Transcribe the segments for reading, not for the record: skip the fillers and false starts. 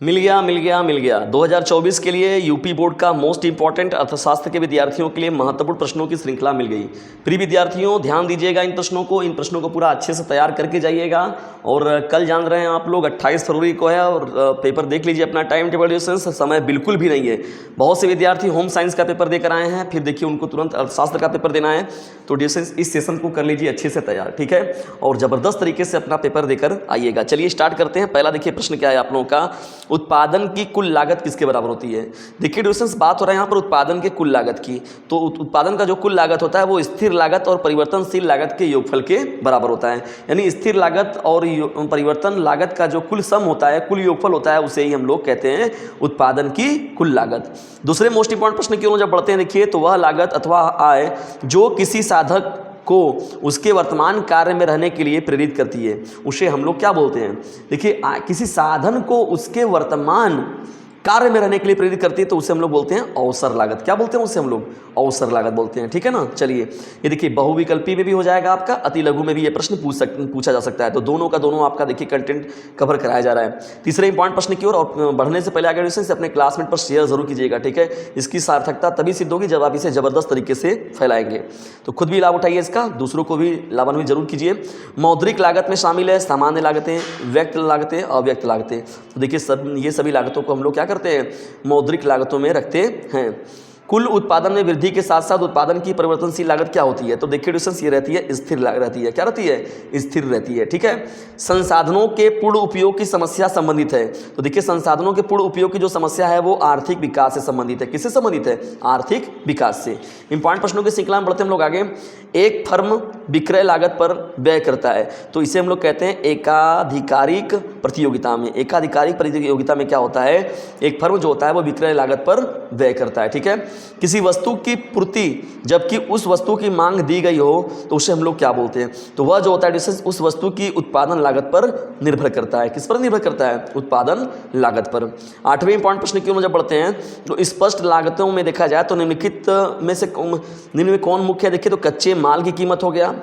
मिल गया मिल गया मिल गया। 2024 के लिए यूपी बोर्ड का मोस्ट इंपॉर्टेंट अर्थशास्त्र के विद्यार्थियों के लिए महत्वपूर्ण प्रश्नों की श्रृंखला मिल गई। प्रिय विद्यार्थियों ध्यान दीजिएगा इन प्रश्नों को पूरा अच्छे से तैयार करके जाइएगा। और कल जान रहे हैं आप लोग 28 फरवरी को है और पेपर देख लीजिए अपना टाइम टेबल। समय बिल्कुल भी नहीं है। बहुत से विद्यार्थी होम साइंस का पेपर देकर आए हैं, फिर देखिए उनको तुरंत अर्थशास्त्र का पेपर देना है, तो इस सेशन को कर लीजिए अच्छे से तैयार, ठीक है, और ज़बरदस्त तरीके से अपना पेपर देकर आइएगा। चलिए स्टार्ट करते हैं। पहला देखिए प्रश्न क्या है आप लोगों का, उत्पादन की कुल लागत किसके बराबर होती है। देखिए दोस्तों बात हो रहा है यहाँ पर उत्पादन के कुल लागत की, तो उत्पादन का जो कुल लागत होता है वो स्थिर लागत और परिवर्तनशील लागत के योगफल के बराबर होता है। यानी स्थिर लागत और परिवर्तन लागत का जो कुल सम होता है, कुल योगफल होता है, उसे ही हम लोग कहते हैं उत्पादन की कुल लागत। दूसरे मोस्ट इंपॉर्टेंट प्रश्न की ओर जब बढ़ते हैं देखिए, तो वह लागत अथवा आय जो किसी साधक को उसके वर्तमान कार्य में रहने के लिए प्रेरित करती है, उसे हम लोग क्या बोलते हैं। देखिए किसी साधन को उसके वर्तमान कार्य में रहने के लिए प्रेरित करती है तो उसे हम लोग बोलते हैं अवसर लागत। क्या बोलते हैं उसे हम लोग, अवसर लागत बोलते हैं, ठीक है ना। चलिए ये देखिए बहुविकल्पी में भी हो जाएगा आपका, अति लघु में भी ये प्रश्न पूछा जा सकता है, तो दोनों का दोनों आपका देखिए कंटेंट कवर कराया जा रहा है। तीसरे इंपॉर्टेंट प्रश्न की ओर और बढ़ने से पहले आगे से अपने क्लासमेट पर शेयर जरूर कीजिएगा, ठीक है। इसकी सार्थकता तभी सिद्ध होगी जब आप इसे जबरदस्त तरीके से फैलाएंगे। तो खुद भी लाभ उठाइए इसका, दूसरों को भी लाभान्वित जरूर कीजिए। मौद्रिक लागत में शामिल है सामान्य लागतें, व्यक्त लागतें, अव्यक्त लागतें। तो देखिए ये सभी लागतों को हम लोग क्या करते हैं, मौद्रिक लागतों में रखते हैं। कुल उत्पादन में वृद्धि के साथ साथ उत्पादन की परिवर्तनशील लागत क्या होती है, तो देखिए डिस्टेंस ये रहती है स्थिर रहती है। क्या रहती है, स्थिर रहती है, ठीक है। संसाधनों के पूर्ण उपयोग की समस्या संबंधित है, तो देखिए संसाधनों के पूर्ण उपयोग की जो समस्या है वो आर्थिक विकास से संबंधित है। किससे संबंधित है, आर्थिक विकास से। इंपॉर्टेंट प्रश्नों की श्रृंखला में बढ़ते हम लोग आगे। एक फर्म विक्रय लागत पर व्यय करता है, तो इसे हम लोग कहते हैं एकाधिकारिक प्रतियोगिता में। एकाधिकारिक प्रतियोगिता में क्या होता है, एक फर्म जो होता है वो विक्रय लागत पर व्यय करता है, ठीक है। किसी वस्तु की पूर्ति जबकि उस वस्तु की मांग दी गई हो तो उसे हम लोग क्या बोलते हैं, तो वह जो होता है उस वस्तु की उत्पादन लागत पर निर्भर करता है। किस पर निर्भर करता है, उत्पादन लागत पर। आठवें इंपॉर्टेंट प्रश्न की ओर जब बढ़ते हैं, तो स्पष्ट लागतों में देखा जाए तो निम्नलिखित में कौन मुख्य है। देखिए तो कच्चे माल की कीमत हो गया,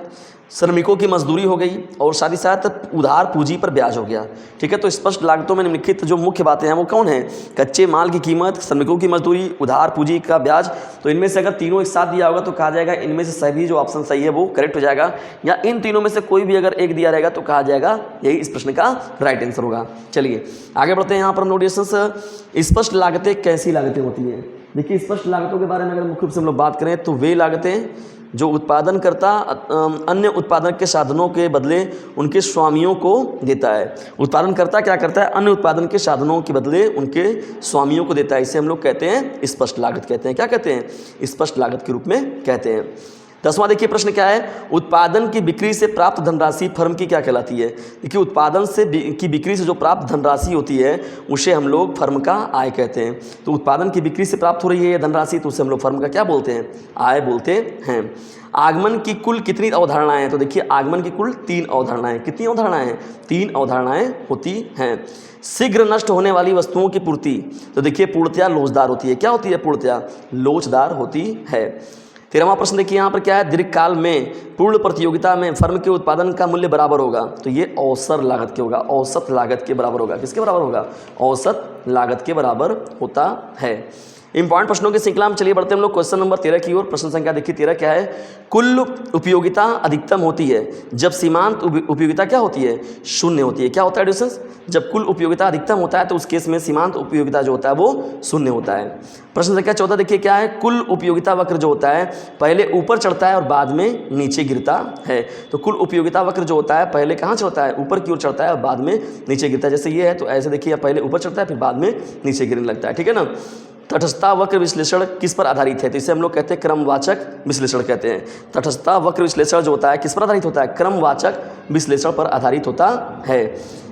श्रमिकों की मजदूरी हो गई, और साथ ही साथ उधार पूंजी पर ब्याज हो गया, ठीक है। तो स्पष्ट लागतों में निम्नलिखित जो मुख्य बातें हैं वो कौन है, कच्चे माल की कीमत, श्रमिकों की मजदूरी, उधार पूंजी का ब्याज। तो इनमें से अगर तीनों एक साथ दिया होगा तो कहा जाएगा इनमें से सभी जो ऑप्शन सही है वो करेक्ट हो जाएगा, या इन तीनों में से कोई भी अगर एक दिया रहेगा तो कहा जाएगा यही इस प्रश्न का राइट आंसर होगा। चलिए आगे बढ़ते हैं। यहाँ पर नोटिस स्पष्ट लागतें कैसी लागतें होती हैं। देखिए स्पष्ट लागतों के बारे में अगर मुख्य रूप से हम लोग बात करें तो वे लागतें जो उत्पादनकर्ता अन्य उत्पादन के साधनों के बदले उनके स्वामियों को देता है। उत्पादनकर्ता क्या करता है, अन्य उत्पादन के साधनों के बदले उनके स्वामियों को देता है। इसे हम लोग कहते हैं स्पष्ट लागत कहते हैं। क्या कहते हैं, स्पष्ट लागत के रूप में कहते हैं। 10वां देखिए प्रश्न क्या है, उत्पादन की बिक्री से प्राप्त धनराशि फर्म की क्या कहलाती है। देखिए उत्पादन से की बिक्री से जो प्राप्त धनराशि होती है उसे हम लोग फर्म का आय कहते हैं। तो उत्पादन की बिक्री से प्राप्त हो रही है ये धनराशि, तो उसे हम लोग फर्म का क्या बोलते हैं, आय बोलते हैं। आगमन की कुल कितनी अवधारणाएं हैं, तो देखिए आगमन की कुल 3 अवधारणाएं। कितनी अवधारणाएं हैं, 3 अवधारणाएं होती हैं। शीघ्र नष्ट होने वाली वस्तुओं की पूर्ति, तो देखिए पूर्णतया लोचदार होती है। क्या होती है, पूर्णतया लोचदार होती है। 13वां प्रश्न देखिए यहाँ पर क्या है, दीर्घकाल में पूर्ण प्रतियोगिता में फर्म के उत्पादन का मूल्य बराबर होगा, तो ये औसत लागत के होगा, औसत लागत के बराबर होगा। किसके बराबर होगा, औसत लागत के बराबर होता है। इंपॉर्टेंट प्रश्नों की श्रृंखला में चलिए बढ़ते हम लोग क्वेश्चन नंबर 13 की ओर। प्रश्न संख्या देखिए 13 क्या है, कुल उपयोगिता अधिकतम होती है जब सीमांत उपयोगिता क्या होती है, शून्य होती है। क्या होता है डिस्टेंस, जब कुल उपयोगिता अधिकतम होता है तो उस केस में सीमांत उपयोगिता जो होता है वो शून्य होता है। प्रश्न संख्या 14 देखिए क्या है, कुल उपयोगिता वक्र जो होता है पहले ऊपर चढ़ता है और बाद में नीचे गिरता है। तो कुल उपयोगिता वक्र जो होता है पहले कहाँ चढ़ता है, ऊपर की ओर चढ़ता है और बाद में नीचे गिरता है। जैसे ये है तो ऐसे देखिए पहले ऊपर चढ़ता है फिर बाद में नीचे गिरने लगता है, ठीक है ना। तटस्थता वक्र विश्लेषण किस पर आधारित है, तो इसे हम लोग कहते हैं क्रमवाचक विश्लेषण कहते हैं। तटस्थता वक्र विश्लेषण जो होता है किस पर आधारित होता है, क्रमवाचक विश्लेषण पर आधारित होता है।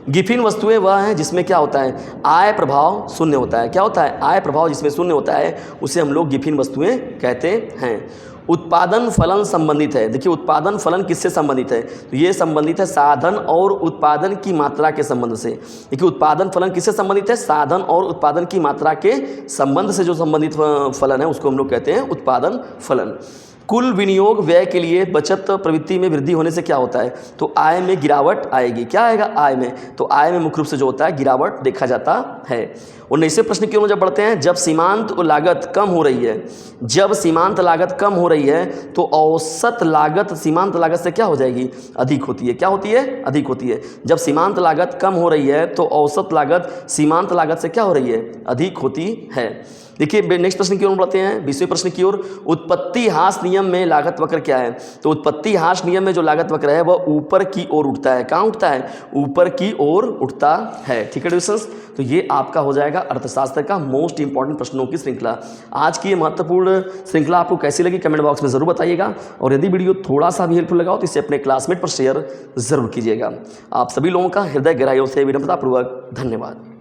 गिफिन वस्तुएं वह हैं जिसमें क्या होता है, आय प्रभाव शून्य होता है। क्या होता है, आय प्रभाव जिसमें शून्य होता है उसे हम लोग गिफिन वस्तुएं कहते हैं। उत्पादन फलन संबंधित है, देखिए उत्पादन फलन किससे संबंधित है, तो ये संबंधित है साधन और उत्पादन की मात्रा के संबंध से। देखिए उत्पादन फलन किससे संबंधित है, साधन और उत्पादन की मात्रा के संबंध से जो संबंधित फलन है उसको हम लोग कहते हैं उत्पादन फलन। कुल विनियोग व्यय के लिए बचत प्रवृत्ति में वृद्धि होने से क्या होता है? तो आय में गिरावट आएगी। क्या आएगा? आय में। तो आय में मुख्य रूप से जो होता है गिरावट देखा जाता है। 19वें प्रश्न की ओर जब बढ़ते हैं, जब सीमांत लागत कम हो रही है, जब सीमांत लागत कम हो रही है तो औसत लागत सीमांत लागत से क्या हो जाएगी? अधिक होती है। क्या होती है? अधिक होती है। जब सीमांत लागत कम हो रही है तो औसत लागत सीमांत लागत से क्या हो रही है? अधिक होती है। देखिए नेक्स्ट प्रश्न की ओर बढ़ते हैं, 20वें प्रश्न की ओर। उत्पत्ति ह्रास नियम में लागत वक्र क्या है? तो उत्पत्ति ह्रास नियम में जो लागत वक्र है वह ऊपर की ओर उठता है। कहाँ उठता है? ऊपर की ओर उठता है। ठीक है डिविजन्स, तो ये आपका हो जाएगा अर्थशास्त्र का मोस्ट इंपॉर्टेंट प्रश्नों की श्रृंखला। आज की ये महत्वपूर्ण श्रृंखला आपको कैसी लगी कमेंट बॉक्स में जरूर बताइएगा, और यदि वीडियो थोड़ा सा भी हेल्पफुल लगा हो तो इसे अपने क्लासमेट पर शेयर जरूर कीजिएगा। आप सभी लोगों का हृदय गहराइयों से विनम्रतापूर्वक धन्यवाद।